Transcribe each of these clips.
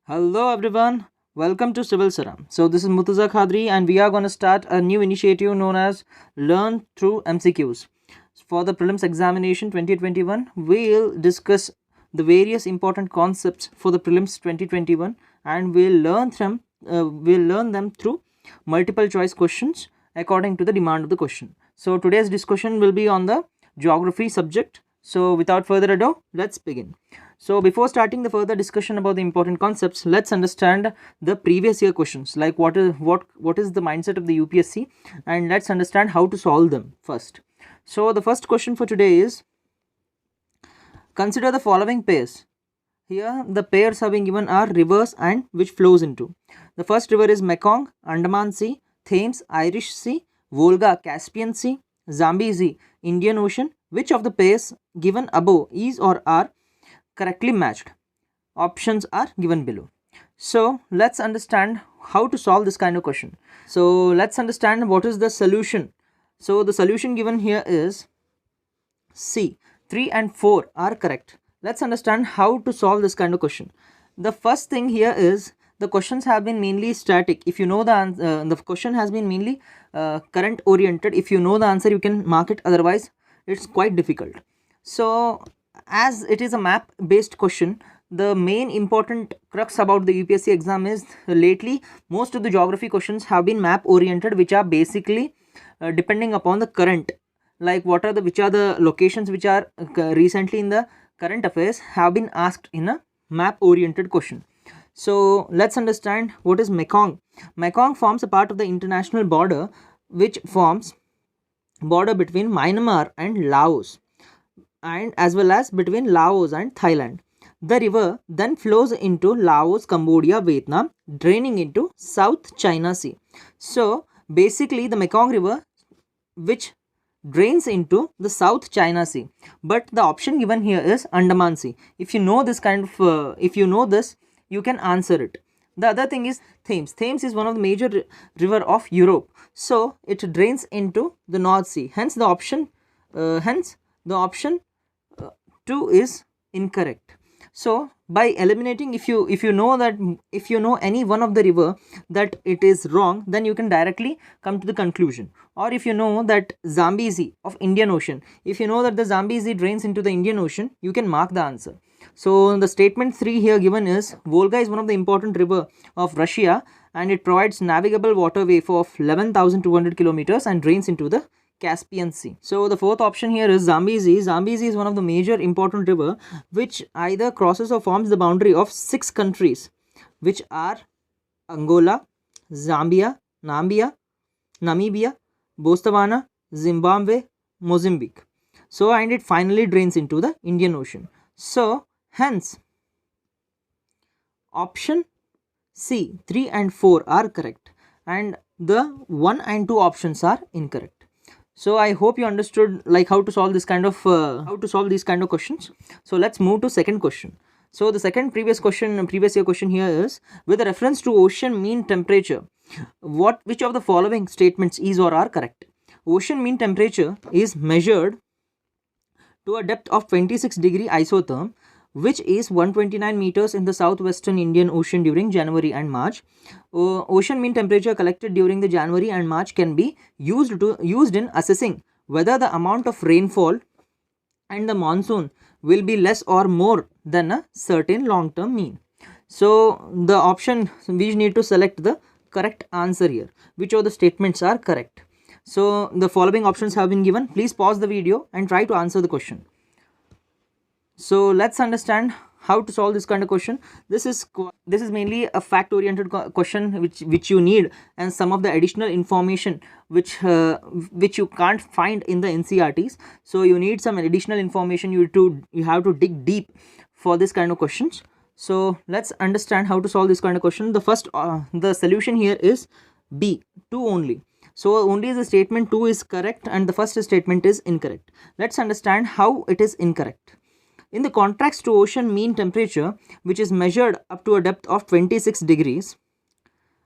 Hello everyone, welcome to Civil Saram. So this is Murtaza Khadri and we are going to start a new initiative known as Learn Through MCQs. For the prelims examination 2021, we'll discuss the various important concepts for the prelims 2021 and we'll learn them through multiple choice questions according to the demand of the question. So today's discussion will be on the geography subject. So without further ado, let's begin. So before starting the further discussion about the important concepts, let's understand the previous year questions, like what is the mindset of the UPSC, and let's understand how to solve them first. So the first question for today is, consider the following pairs. Here the pairs have been given are rivers and which flows into. The first river is Mekong, Andaman Sea, Thames, Irish Sea, Volga, Caspian Sea, Zambezi, Indian Ocean. Which of the pairs given above is or are correctly matched? Options are given below. So let's understand how to solve this kind of question. So let's understand what is the solution. So the solution given here is C. 3 and 4 are correct. Let's understand how to solve this kind of question. The first thing here is the questions have been mainly static. If you know the answer, the question has been mainly current oriented. If you know the answer, you can mark it. Otherwise, it's quite difficult. So as it is a map based question, the main important crux about the UPSC exam is lately most of the geography questions have been map oriented, which are basically depending upon the current, like which are the locations which are recently in the current affairs have been asked in a map oriented question. So let's understand what is Mekong. Mekong forms a part of the international border which forms border between Myanmar and Laos, and as well as between Laos and Thailand. The river then flows into Laos, Cambodia, Vietnam, draining into South China Sea. So basically the Mekong River which drains into the South China Sea, but the option given here is Andaman Sea. If you know this kind of if you know this, you can answer it. The other thing is Thames. Thames is one of the major river of Europe, so it drains into the North Sea. Hence the option 2 is incorrect. So by eliminating, if you know any one of the river that it is wrong, then you can directly come to the conclusion. Or if you know that Zambezi of Indian Ocean, if you know that the Zambezi drains into the Indian Ocean, you can mark the answer. So the statement 3 here given is Volga is one of the important river of Russia and it provides navigable waterway for 11,200 kilometers and drains into the Caspian Sea. So the fourth option here is Zambezi. Zambezi is one of the major important river which either crosses or forms the boundary of 6 countries, which are Angola, Zambia, Namibia, Botswana, Zimbabwe, Mozambique. So and it finally drains into the Indian Ocean. So hence option C, 3 and 4 are correct and the 1 and 2 options are incorrect. So I hope you understood like how to solve these kind of questions. So let's move to second question. So the second previous year question here is, with reference to ocean mean temperature, which of the following statements is or are correct? Ocean mean temperature is measured to a depth of 26 degree isotherm, which is 129 meters in the southwestern Indian Ocean during January and March. Ocean mean temperature collected during the January and March can be used in assessing whether the amount of rainfall and the monsoon will be less or more than a certain long-term mean. So the option, we need to select the correct answer here. Which of the statements are correct? So the following options have been given. Please pause the video and try to answer the question. So let's understand how to solve this kind of question. This is mainly a fact oriented question which you need, and some of the additional information which you can't find in the NCERTs. So you need some additional information. You have to dig deep for this kind of questions. So let's understand how to solve this kind of question. The first the solution here is B, 2 only. So only the statement 2 is correct and the first statement is incorrect. Let's understand how it is incorrect. In the contrast to ocean mean temperature, which is measured up to a depth of 26 degrees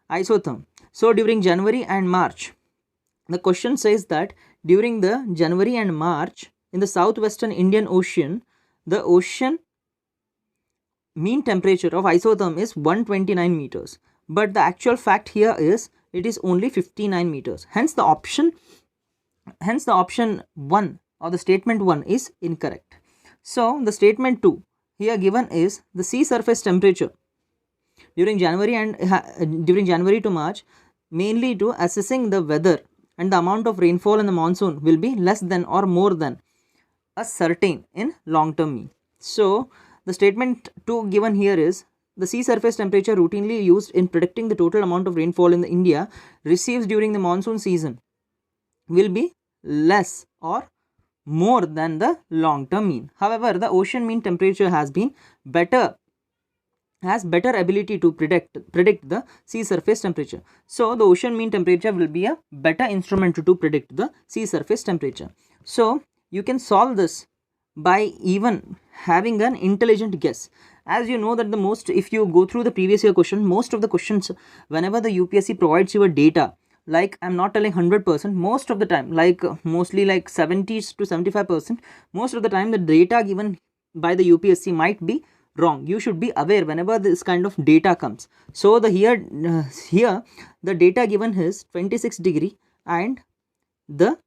isotherm. So during January and March, the question says that during the January and March in the southwestern Indian Ocean, the ocean mean temperature of isotherm is 129 meters, but the actual fact here is it is only 59 meters. Hence the option 1 or the statement 1 is incorrect. So the statement 2 here given is the sea surface temperature during January to March, mainly to assessing the weather and the amount of rainfall in the monsoon, will be less than or more than a certain in long term mean. So the statement 2 given here is the sea surface temperature routinely used in predicting the total amount of rainfall in India receives during the monsoon season will be less or more than the long term mean. However, the ocean mean temperature has better ability to predict the sea surface temperature. So the ocean mean temperature will be a better instrument to predict the sea surface temperature. So you can solve this by even having an intelligent guess. As you know that if you go through the previous year question, most of the questions, whenever the UPSC provides you a data, like I'm not telling 100%, most of the time, like mostly like 70 to 75%, most of the time the data given by the UPSC might be wrong. You should be aware whenever this kind of data comes. So the here the data given is 26 degree and the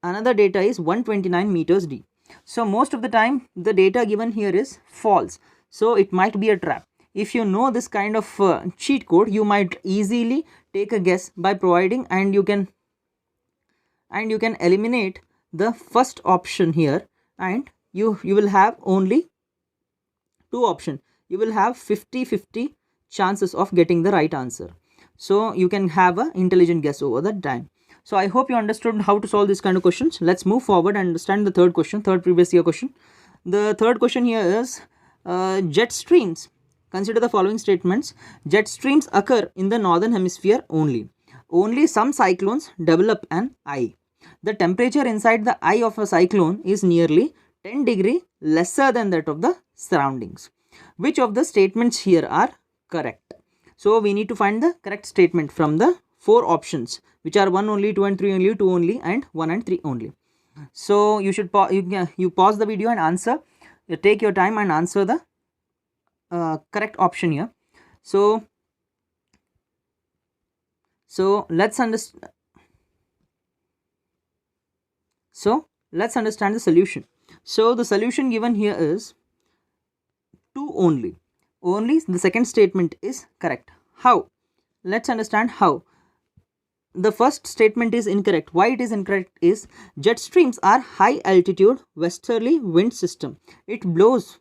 another data is 129 meters deep. So most of the time the data given here is false, so it might be a trap. If you know this kind of cheat code, you might easily take a guess by providing, and you can eliminate the first option here, and you will have only two options. You will have 50-50 chances of getting the right answer. So you can have an intelligent guess over that time. So I hope you understood how to solve this kind of questions. Let's move forward and understand the third previous year question. The third question here is jet streams. Consider the following statements. Jet streams occur in the northern hemisphere only. Only some cyclones develop an eye. The temperature inside the eye of a cyclone is nearly 10 degree lesser than that of the surroundings. Which of the statements here are correct? So we need to find the correct statement from the four options, which are 1 only, 2 and 3 only, 2 only, and 1 and 3 only. So you should you pause the video and answer. You take your time and answer the correct option here. So let's understand. So let's understand the solution. So the solution given here is 2 only. Only the second statement is correct. How? Let's understand how. The first statement is incorrect. Why it is incorrect is jet streams are high altitude westerly wind system. It blows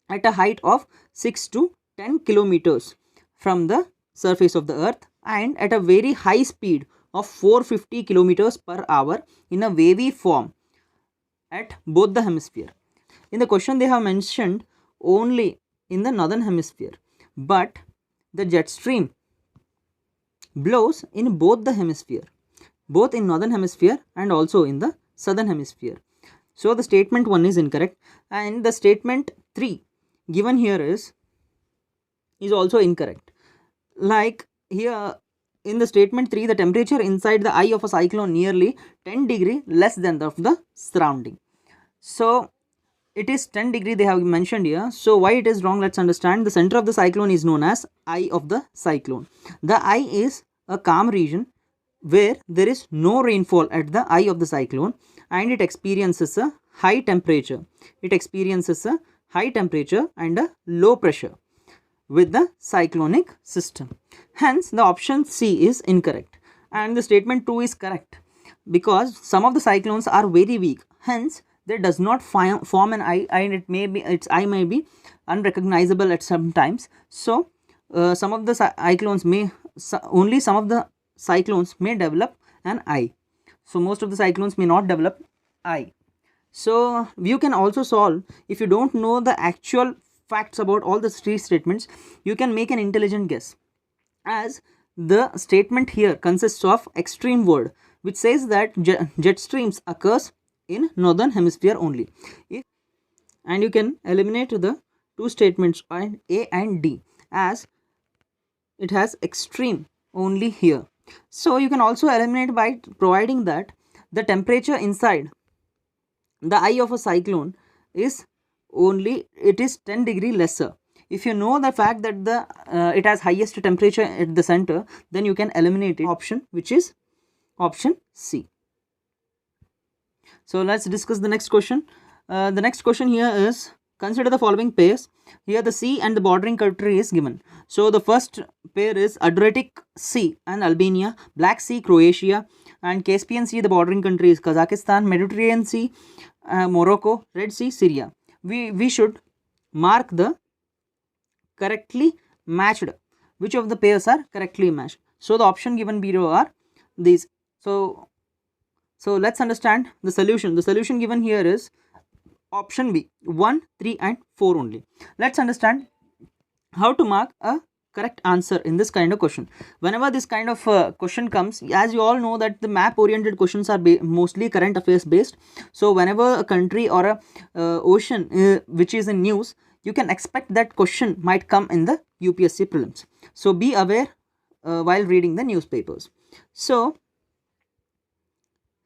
at a height of 6 to 10 kilometers from the surface of the earth and at a very high speed of 450 kilometers per hour in a wavy form at both the hemisphere. In the question they have mentioned only in the northern hemisphere, but the jet stream blows in both the hemisphere, both in northern hemisphere and also in the southern hemisphere. So the statement 1 is incorrect, and the statement 3 given here is also incorrect. Like here in the statement 3, the temperature inside the eye of a cyclone nearly 10 degree less than that of the surrounding. So it is 10 degree they have mentioned here. So why it is wrong, let's understand. The center of the cyclone is known as eye of the cyclone. The eye is a calm region where there is no rainfall at the eye of the cyclone, and it experiences a high temperature. It experiences a high temperature and a low pressure with the cyclonic system. Hence the option C is incorrect, and the statement 2 is correct because some of the cyclones are very weak. Hence there does not form an eye, and its eye may be unrecognizable at some times. So some of the cyclones may only some of the cyclones may develop an eye. So most of the cyclones may not develop eye. So you can also solve, if you don't know the actual facts about all the three statements, you can make an intelligent guess, as the statement here consists of extreme word, which says that jet streams occurs in northern hemisphere only. And you can eliminate the two statements A and D, as it has extreme only here. So you can also eliminate by providing that the temperature inside the eye of a cyclone is 10 degree lesser. if you know the fact that the it has highest temperature at the center, then you can eliminate it. Option, which is option C. So let's discuss the next question. The next question here is, consider the following pairs. Here the sea and the bordering country is given. So the first pair is Adriatic Sea and Albania, Black Sea, Croatia, and Caspian Sea, the bordering country is Kazakhstan, Mediterranean Sea, Morocco, Red Sea, Syria. We should mark the correctly matched. Which of the pairs are correctly matched? So the option given below are these. So let's understand the solution. The solution given here is option B, 1, 3 and 4 only. Let's understand how to mark a correct answer in this kind of question. Whenever this kind of question comes, as you all know that the map oriented questions are mostly current affairs based. So whenever a country or a ocean which is in news, you can expect that question might come in the UPSC prelims. So be aware while reading the newspapers. So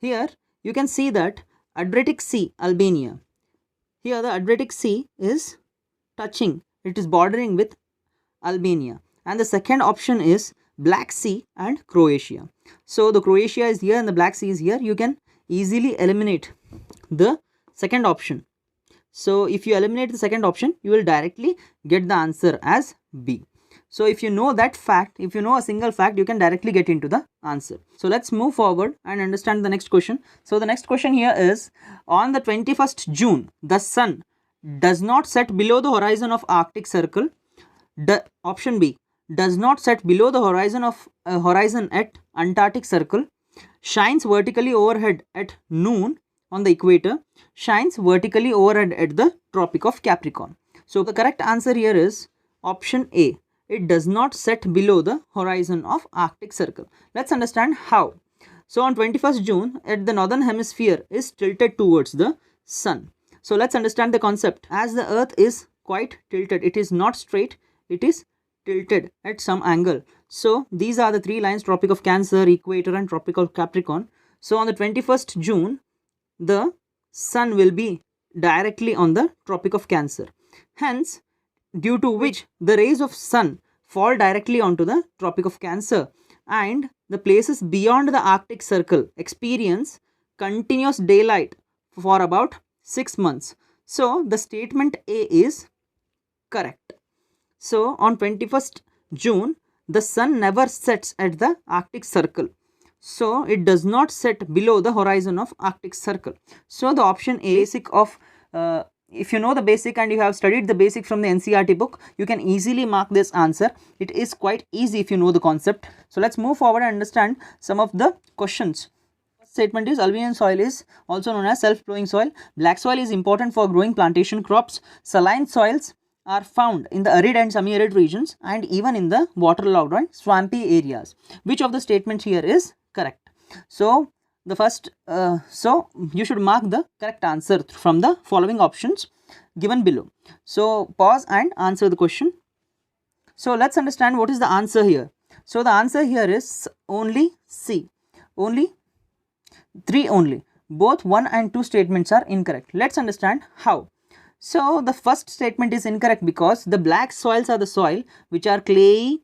here you can see that Adriatic Sea, Albania. Here the Adriatic Sea is touching, it is bordering with Albania, and the second option is Black Sea and Croatia. So the Croatia is here and the Black Sea is here. You can easily eliminate the second option. So if you eliminate the second option, you will directly get the answer as B. So if you know that fact, if you know a single fact, you can directly get into the answer. So let's move forward and understand the next question. So the next question here is, on the 21st June, the sun does not set below the horizon of Arctic Circle. Option B, does not set below the horizon of horizon at Antarctic Circle, shines vertically overhead at noon on the equator, shines vertically overhead at the Tropic of Capricorn. So the correct answer here is option A. It does not set below the horizon of Arctic Circle. Let's understand how. So on 21st June, at the northern hemisphere is tilted towards the sun. So let's understand the concept. As the earth is quite tilted, it is not straight, it is tilted at some angle. So these are the three lines: Tropic of Cancer, Equator and Tropic of Capricorn. So on the 21st June, the sun will be directly on the Tropic of Cancer. Hence, due to which the rays of sun fall directly onto the Tropic of Cancer, and the places beyond the Arctic Circle experience continuous daylight for about 6 months. So the statement A is correct. So on 21st June, the sun never sets at the Arctic Circle. So it does not set below the horizon of Arctic Circle. So the option A, basic of if you know the basic and you have studied the basic from the NCERT book, you can easily mark this answer. It is quite easy if you know the concept. So let's move forward and understand some of the questions. First statement is, Alluvial soil is also known as self-flowing soil. Black soil is important for growing plantation crops. Saline soils are found in the arid and semi-arid regions and even in the waterlogged and swampy areas. Which of the statements here is correct? So the first, so you should mark the correct answer from the following options given below. So pause and answer the question. So let's understand what is the answer here. So the answer here is only C, only 3 only. Both 1 and 2 statements are incorrect. Let's understand how. So the first statement is incorrect because the black soils are the soil which are clayey,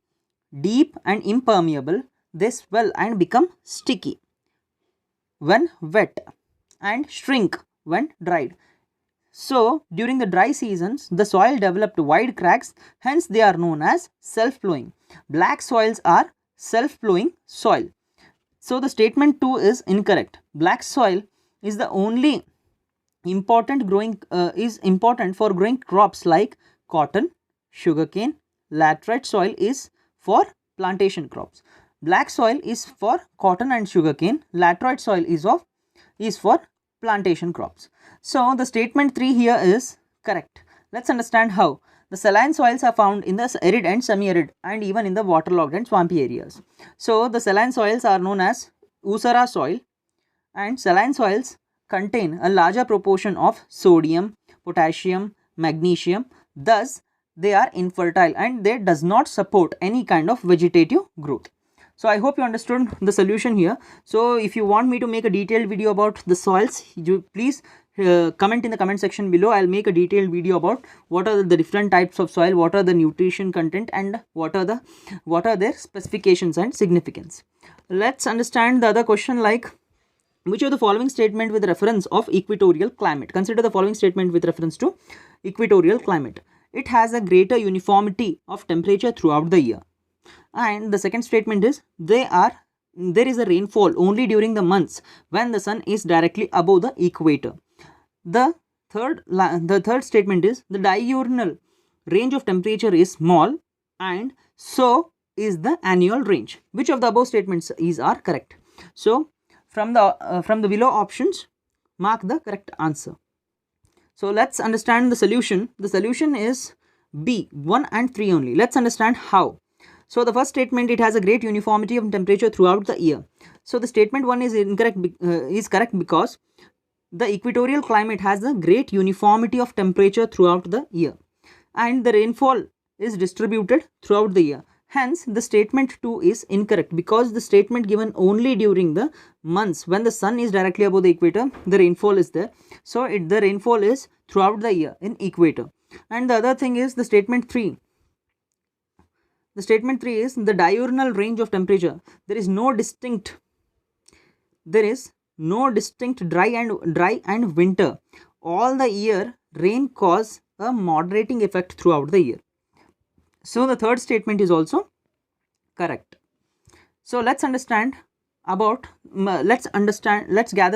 deep and impermeable. They swell and become sticky when wet and shrink when dried. So during the dry seasons, the soil developed wide cracks, hence they are known as self-flowing. Black soils are self-flowing soil. So the statement 2 is incorrect. Black soil is the only important for growing crops like cotton, sugarcane. Laterite soil is for plantation crops. Black soil is for cotton and sugarcane. Laterite soil is for plantation crops. So the statement 3 here is correct. Let's understand how. The saline soils are found in the arid and semi-arid and even in the waterlogged and swampy areas. So the saline soils are known as Usara soil, and saline soils contain a larger proportion of sodium, potassium, magnesium. Thus they are infertile and they does not support any kind of vegetative growth. So I hope you understood the solution here. So if you want me to make a detailed video about the soils, you please comment in the comment section below. I'll make a detailed video about what are the different types of soil, what are the nutrition content, and what are their specifications and significance. Let's understand the other question, like which of the following statement with reference of equatorial climate. Consider the following statement with reference to equatorial climate. It has a greater uniformity of temperature throughout the year. And the second statement is there is a rainfall only during the months when the sun is directly above the equator. The third statement is the diurnal range of temperature is small and so is the annual range. Which of the above statements are correct? So from the below options, mark the correct answer. So let's understand the solution. The solution is B, 1 and 3 only. Let's understand how. So the first statement, it has a great uniformity of temperature throughout the year. So the statement 1 is incorrect, is correct because the equatorial climate has a great uniformity of temperature throughout the year, and the rainfall is distributed throughout the year. Hence, the statement 2 is incorrect because the statement given only during the months when the sun is directly above the equator, the rainfall is there. So the rainfall is throughout the year in equator. And the other thing is the statement 3. The statement 3 is the diurnal range of temperature. There is no distinct dry and winter. All the year rain cause a moderating effect throughout the year. So the third statement is also correct. So let's gather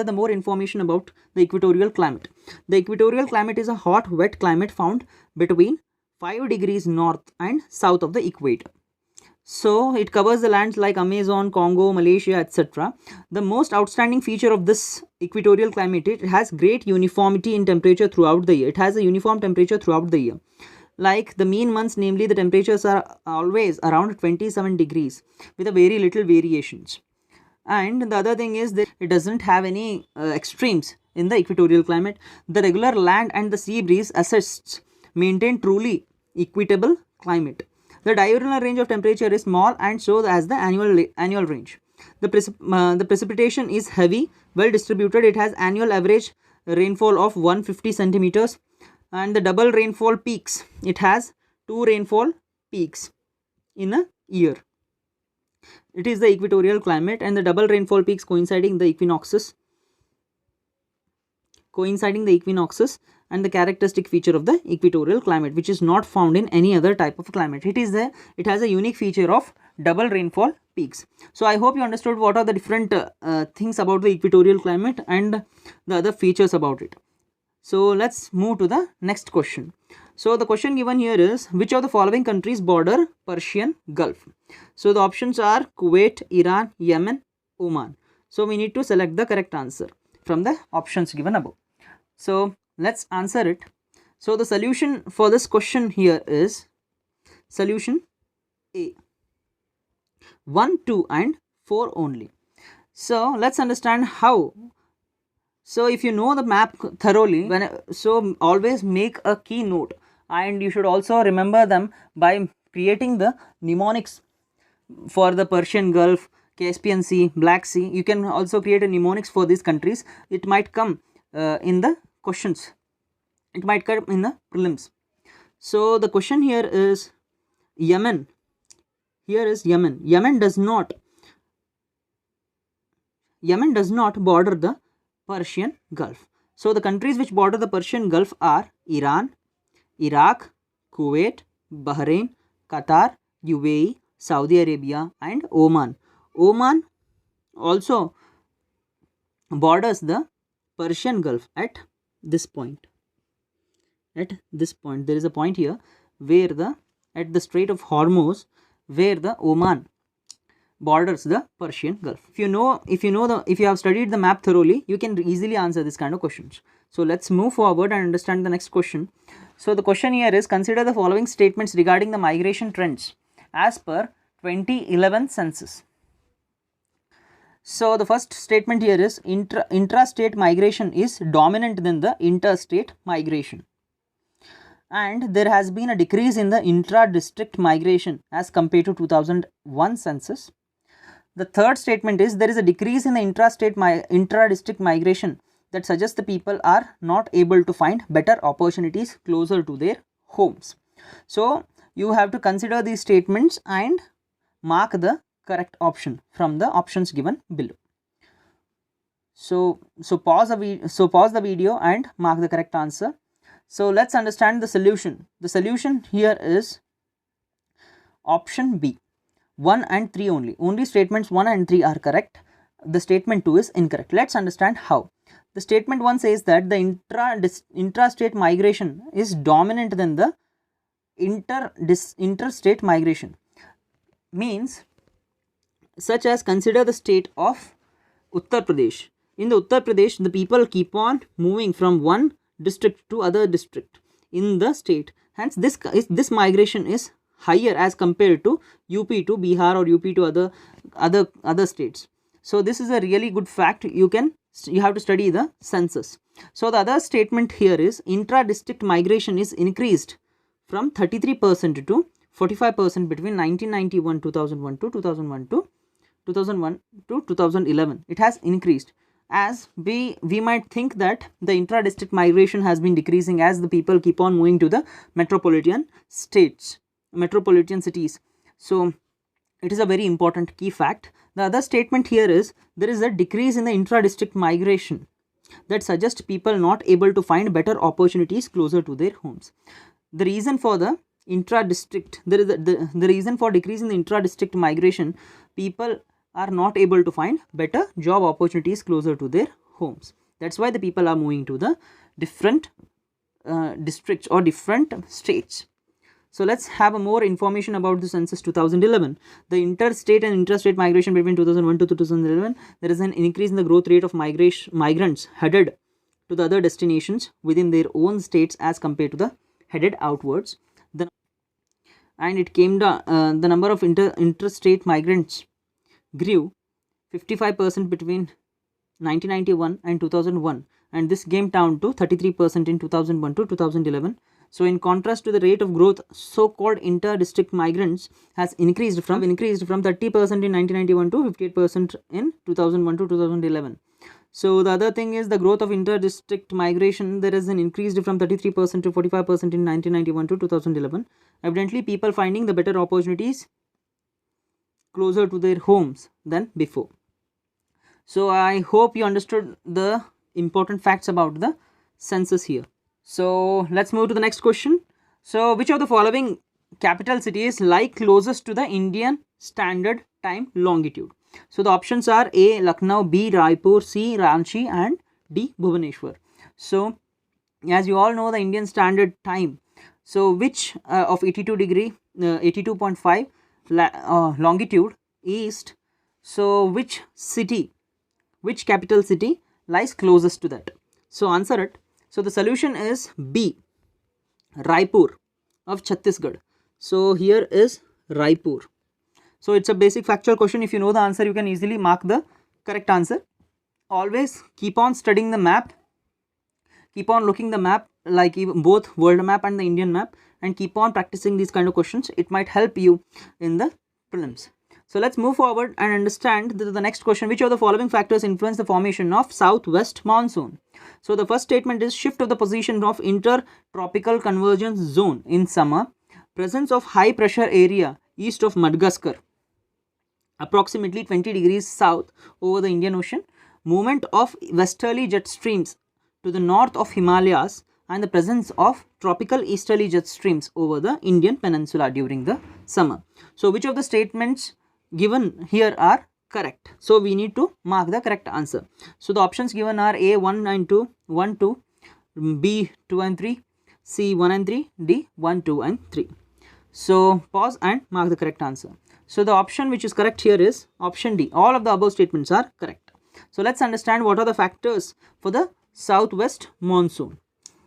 the more information about the equatorial climate. The equatorial climate is a hot, wet climate found between 5 degrees north and south of the equator. So it covers the lands like Amazon, Congo, Malaysia, etc. The most outstanding feature of this equatorial climate, it has great uniformity in temperature throughout the year. It has a uniform temperature throughout the year. Like the mean months, namely the temperatures are always around 27 degrees with a very little variations. And the other thing is that it doesn't have any extremes in the equatorial climate. The regular land and the sea breeze assists maintain truly equitable climate. The diurnal range of temperature is small and so as the annual range. The precipitation is heavy, well distributed. It has annual average rainfall of 150 centimeters. And the double rainfall peaks, it has 2 rainfall peaks in a year. It is the equatorial climate, and the double rainfall peaks coinciding the equinoxes and the characteristic feature of the equatorial climate, which is not found in any other type of climate. It has a unique feature of double rainfall peaks. So I hope you understood what are the different things about the equatorial climate and the other features about it. So let's move to the next question. So the question given here is, which of the following countries border Persian Gulf? So the options are Kuwait, Iran, Yemen, Oman. So we need to select the correct answer from the options given above. So let's answer it. So the solution for this question here is solution A, 1, 2 and 4 only. So let's understand how. So if you know the map thoroughly, so always make a key note, and you should also remember them by creating the mnemonics for the Persian Gulf, Caspian Sea, Black Sea. You can also create a mnemonics for these countries. It might come in the questions. It might come in the prelims. So the question here is Yemen. Here is Yemen. Yemen does not border the Persian Gulf. So the countries which border the Persian Gulf are Iran, Iraq, Kuwait, Bahrain, Qatar, UAE, Saudi Arabia and Oman. Oman also borders the Persian Gulf at this point. There is a point here where at the Strait of Hormuz, where the Oman borders the Persian Gulf. If you have studied the map thoroughly, you can easily answer this kind of questions. So let's move forward and understand the next question. So the question here is, consider the following statements regarding the migration trends as per 2011 census. So the first statement here is intrastate migration is dominant than the interstate migration, and there has been a decrease in the intra-district migration as compared to 2001 census. The third statement is there is a decrease in the intra-district migration that suggests the people are not able to find better opportunities closer to their homes. So you have to consider these statements and mark the correct option from the options given below. So pause the video and mark the correct answer. So let's understand the solution. The solution here is option B, 1 and 3 only. Only statements 1 and 3 are correct. The statement 2 is incorrect. Let's understand how. The statement 1 says that the intrastate migration is dominant than the interstate migration. Means, such as consider the state of Uttar Pradesh. In the Uttar Pradesh, the people keep on moving from one district to other district in the state. Hence, this migration is higher as compared to UP to Bihar or UP to other states. So this is a really good fact. You have to study the census. So the other statement here is intra-district migration is increased from 33% to 45% between 1991 2001 to 2001 to 2011. It has increased, as we might think that the intra-district migration has been decreasing as the people keep on moving to the metropolitan cities. So it is a very important key fact. The other statement here is there is a decrease in the intra-district migration that suggests people not able to find better opportunities closer to their homes. The reason for the intra-district, the reason for decrease in the intra-district migration, people are not able to find better job opportunities closer to their homes. That's why the people are moving to the different districts or different states. So let's have a more information about the census 2011. The interstate and intrastate migration between 2001 to 2011, there is an increase in the growth rate of migrants headed to the other destinations within their own states as compared to the headed outwards. And it came down, the number of interstate migrants grew 55% between 1991 and 2001, and this came down to 33% in 2001 to 2011. So in contrast to the rate of growth, so-called inter-district migrants has increased from 30% in 1991 to 58% in 2001 to 2011. So the other thing is the growth of inter-district migration, there is an increase from 33% to 45% in 1991 to 2011. Evidently, people finding the better opportunities closer to their homes than before. So I hope you understood the important facts about the census here. So let's move to the next question. So which of the following capital cities lie closest to the Indian Standard Time longitude? So the options are A, Lucknow, B, Raipur, C, Ranchi, and D, Bhubaneswar. So as you all know the Indian Standard Time, so which of 82.5 longitude east, so which capital city lies closest to that? So answer it. So the solution is B, Raipur of Chhattisgarh. So here is Raipur. So it's a basic factual question. If you know the answer, you can easily mark the correct answer. Always keep on studying the map, keep on looking the map, like even both world map and the Indian map, and keep on practicing these kind of questions. It might help you in the prelims. So let's move forward and understand the next question. Which of the following factors influence the formation of southwest monsoon? So the first statement is shift of the position of intertropical convergence zone in summer, presence of high pressure area east of Madagascar, approximately 20 degrees south over the Indian Ocean, movement of westerly jet streams to the north of Himalayas, and the presence of tropical easterly jet streams over the Indian peninsula during the summer. So which of the statements given here are correct? So we need to mark the correct answer. So the options given are A, 1 and 2, 1, 2, B, 2 and 3, C, 1 and 3, D, 1, 2 and 3. So pause and mark the correct answer. So the option which is correct here is option D. All of the above statements are correct. So let's understand what are the factors for the southwest monsoon.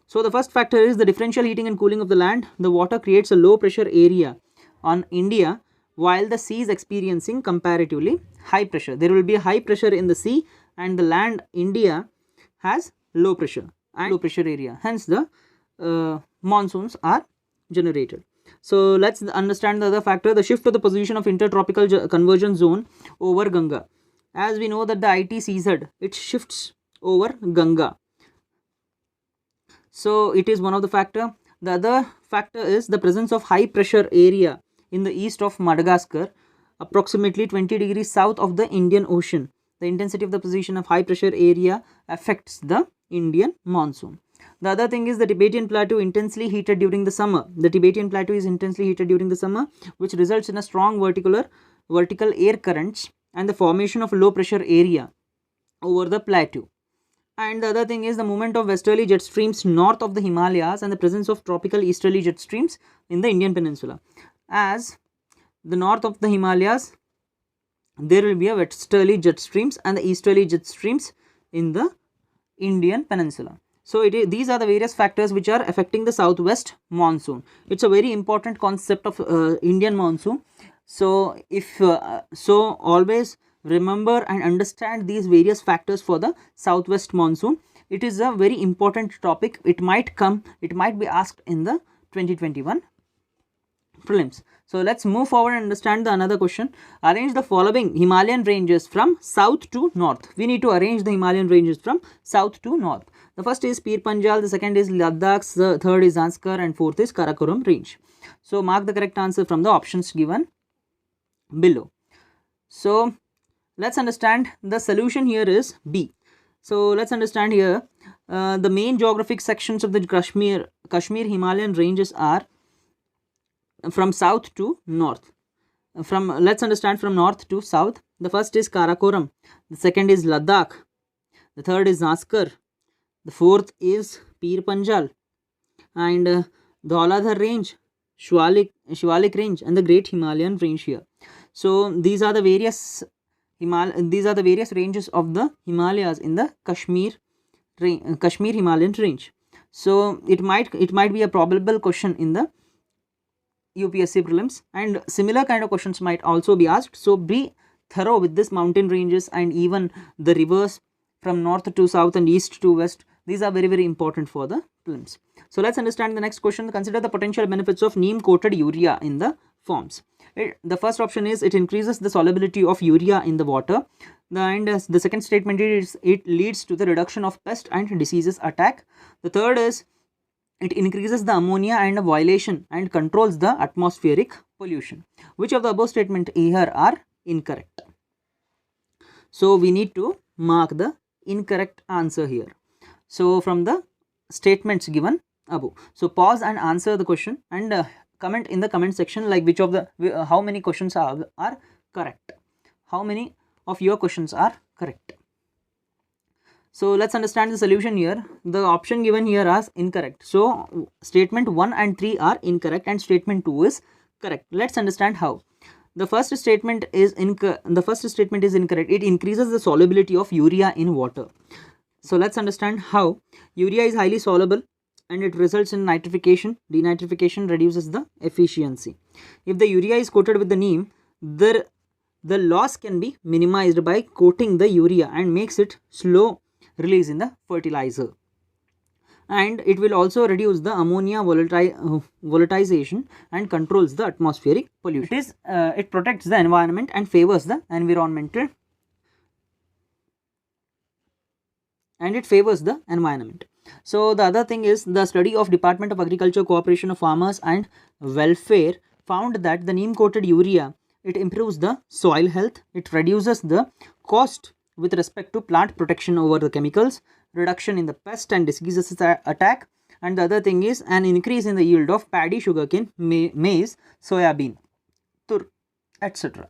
So the first factor is the differential heating and cooling of the land. The water creates a low pressure area on India while the sea is experiencing comparatively high pressure. There will be a high pressure in the sea, and the land India has low pressure and low pressure area. Hence the monsoons are generated. So let's understand the other factor, the shift of the position of intertropical convergence zone over Ganga. As we know that the ITCZ, it shifts over Ganga. So it is one of the factor. The other factor is the presence of high pressure area in the east of Madagascar, approximately 20 degrees south of the Indian Ocean. The intensity of the position of high pressure area affects the Indian monsoon. The other thing is the Tibetan Plateau intensely heated during the summer. The Tibetan Plateau is intensely heated during the summer, which results in a strong vertical air currents and the formation of low pressure area over the plateau. And the other thing is the movement of westerly jet streams north of the Himalayas and the presence of tropical easterly jet streams in the Indian peninsula. As the north of the Himalayas, there will be a westerly jet streams and the easterly jet streams in the Indian peninsula. So these are the various factors which are affecting the southwest monsoon. It's a very important concept of Indian monsoon. So always remember and understand these various factors for the southwest monsoon. It is a very important topic. It might be asked in the 2021 prelims. So let's move forward and understand the another question. Arrange the following Himalayan ranges from south to north. We need to arrange the Himalayan ranges from south to north. The first is Pir Panjal, the second is Ladakh, the third is Zanskar, and fourth is Karakoram range. So mark the correct answer from the options given below. So let's understand the solution here is B. So let's understand here the main geographic sections of the Kashmir Himalayan ranges are from south to north. Let's understand from north to south. The first is Karakoram, the second is Ladakh, the third is Zanskar, the fourth is Pir Panjal, and the Dhauladhar range, Shivalik range, and the Great Himalayan range here. So these are the various ranges of the Himalayas in the Kashmir Himalayan range. So it might be a probable question in the UPSC prelims, and similar kind of questions might also be asked. So be thorough with this mountain ranges and even the rivers from north to south and east to west. These are very, very important for the prelims. So let's understand the next question. Consider the potential benefits of neem coated urea in the forms. The first option is it increases the solubility of urea in the water. And the second statement is it leads to the reduction of pest and diseases attack. The third is it increases the ammonia and violation and controls the atmospheric pollution. Which of the above statement here are incorrect? So we need to mark the incorrect answer here. So from the statements given above. So pause and answer the question and comment in the comment section like which of the how many questions are correct. How many of your questions are correct? So let's understand the solution here. The option given here is incorrect. So statement 1 and 3 are incorrect and statement 2 is correct. Let's understand how. The first statement is incorrect. It increases the solubility of urea in water. So let's understand how. Urea is highly soluble and it results in nitrification. Denitrification reduces the efficiency. If the urea is coated with the neem, the loss can be minimized by coating the urea and makes it slow release in the fertilizer, and it will also reduce the ammonia volatilization and controls the atmospheric pollution. It protects the environment and favors the environment. So the other thing is the study of Department of Agriculture Cooperation of Farmers and Welfare found that the neem coated urea, it improves the soil health, it reduces the cost with respect to plant protection over the chemicals, reduction in the pest and diseases attack, and the other thing is an increase in the yield of paddy, sugarcane, maize, soybean, tur, etc.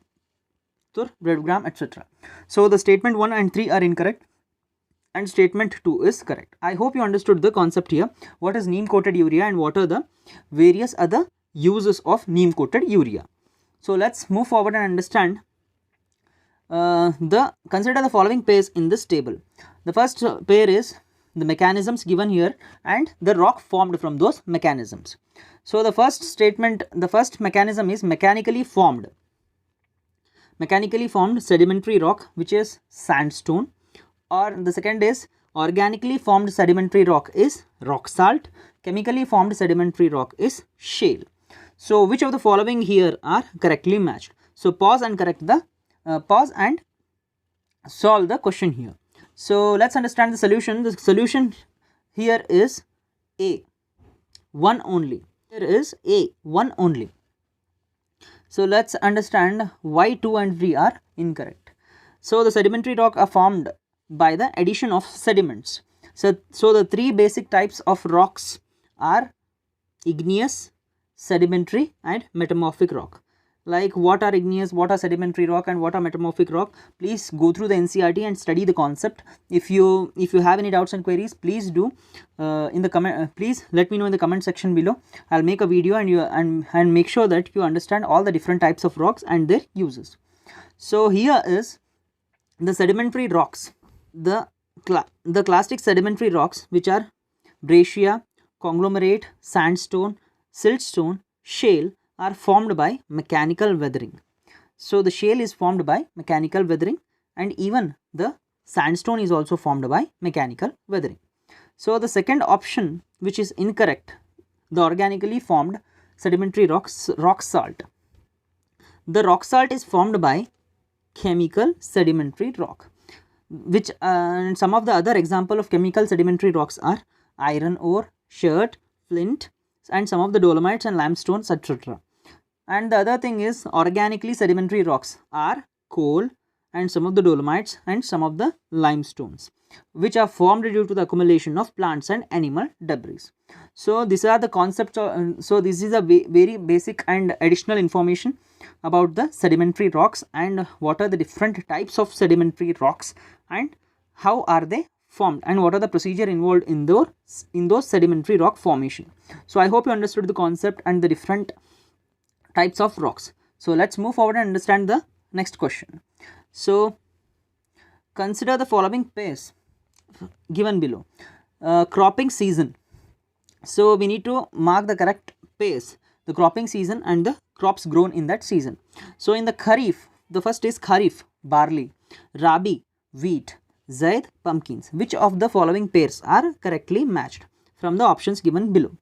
Tur, breadgram, etc. So the statement 1 and 3 are incorrect and statement 2 is correct. I hope you understood the concept here. What is neem coated urea and what are the various other uses of neem coated urea? So let's move forward and understand. Consider the following pairs in this table. The first pair is the mechanisms given here and the rock formed from those mechanisms. So the first mechanism is mechanically formed sedimentary rock, which is sandstone, or the second is organically formed sedimentary rock is rock salt, chemically formed sedimentary rock is shale. So which of the following here are correctly matched? So pause and solve the question here. So let's understand the solution. The solution here is A, 1 only. Here is A, 1 only. So let's understand why 2 and 3 are incorrect. So the sedimentary rock are formed by the addition of sediments. So the 3 basic types of rocks are igneous, sedimentary and metamorphic rock. Like what are igneous, what are sedimentary rock and what are metamorphic rock, please go through the NCERT and study the concept. If you have any doubts and queries, please do in the comment, please let me know in the comment section below. I'll make a video and make sure that you understand all the different types of rocks and their uses. So here is the sedimentary rocks, the clastic sedimentary rocks, which are breccia, conglomerate, sandstone, siltstone, shale, are formed by mechanical weathering. So the shale is formed by mechanical weathering, and even the sandstone is also formed by mechanical weathering. So the second option, which is incorrect, the organically formed sedimentary rocks, rock salt. The rock salt is formed by chemical sedimentary rock, which and some of the other example of chemical sedimentary rocks are iron ore, chert, flint, and some of the dolomites and limestones, etc. And the other thing is organically sedimentary rocks are coal and some of the dolomites and some of the limestones, which are formed due to the accumulation of plants and animal debris. So these are the concepts of, so this is a very basic and additional information about the sedimentary rocks and what are the different types of sedimentary rocks and how are they formed and what are the procedure involved in those sedimentary rock formation. So I hope you understood the concept and the different types of rocks. So let's move forward and understand the next question. So consider the following pairs given below. Cropping season. So we need to mark the correct pairs, the cropping season and the crops grown in that season. So in the Kharif, the first is Kharif, barley, Rabi, wheat, Zaid, pumpkins. Which of the following pairs are correctly matched from the options given below?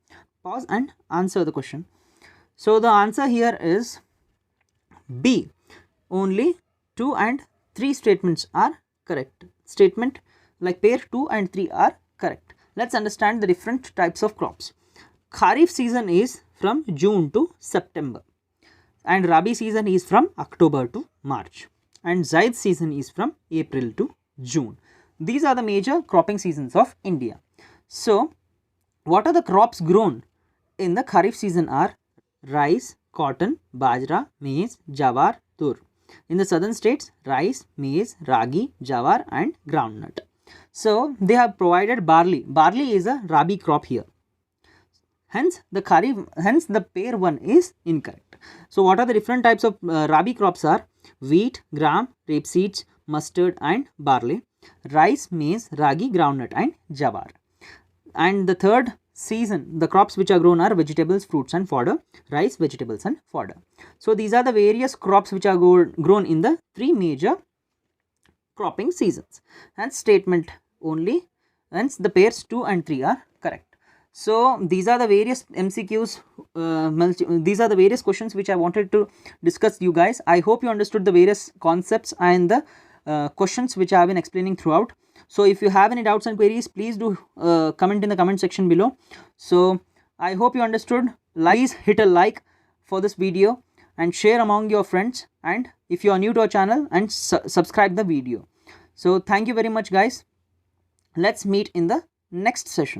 Pause and answer the question. So the answer here is B. Only 2 and 3 statements are correct. Statement like pair 2 and 3 are correct. Let's understand the different types of crops. Kharif season is from June to September, and Rabi season is from October to March, and Zaid season is from April to June. These are the major cropping seasons of India. So what are the crops grown in the Kharif season are rice, cotton, bajra, maize, jawar, tur. In the southern states, rice, maize, ragi, jawar and groundnut. So they have provided barley. Barley is a Rabi crop here. Hence the pair 1 is incorrect. So what are the different types of Rabi crops are wheat, gram, rapeseeds, mustard and barley, rice, maize, ragi, groundnut and jawar. And the third season, the crops which are grown are vegetables, fruits and fodder, rice, vegetables and fodder. So these are the various crops which are grown in the 3 major cropping seasons. And statement only, hence the pairs 2 and 3 are correct. So these are the various MCQs, these are the various questions which I wanted to discuss you guys. I hope you understood the various concepts and the questions which I have been explaining throughout. So if you have any doubts and queries, please do comment in the comment section below. So I hope you understood. Please hit a like for this video and share among your friends, and if you are new to our channel, and subscribe the video. So thank you very much guys. Let's meet in the next session.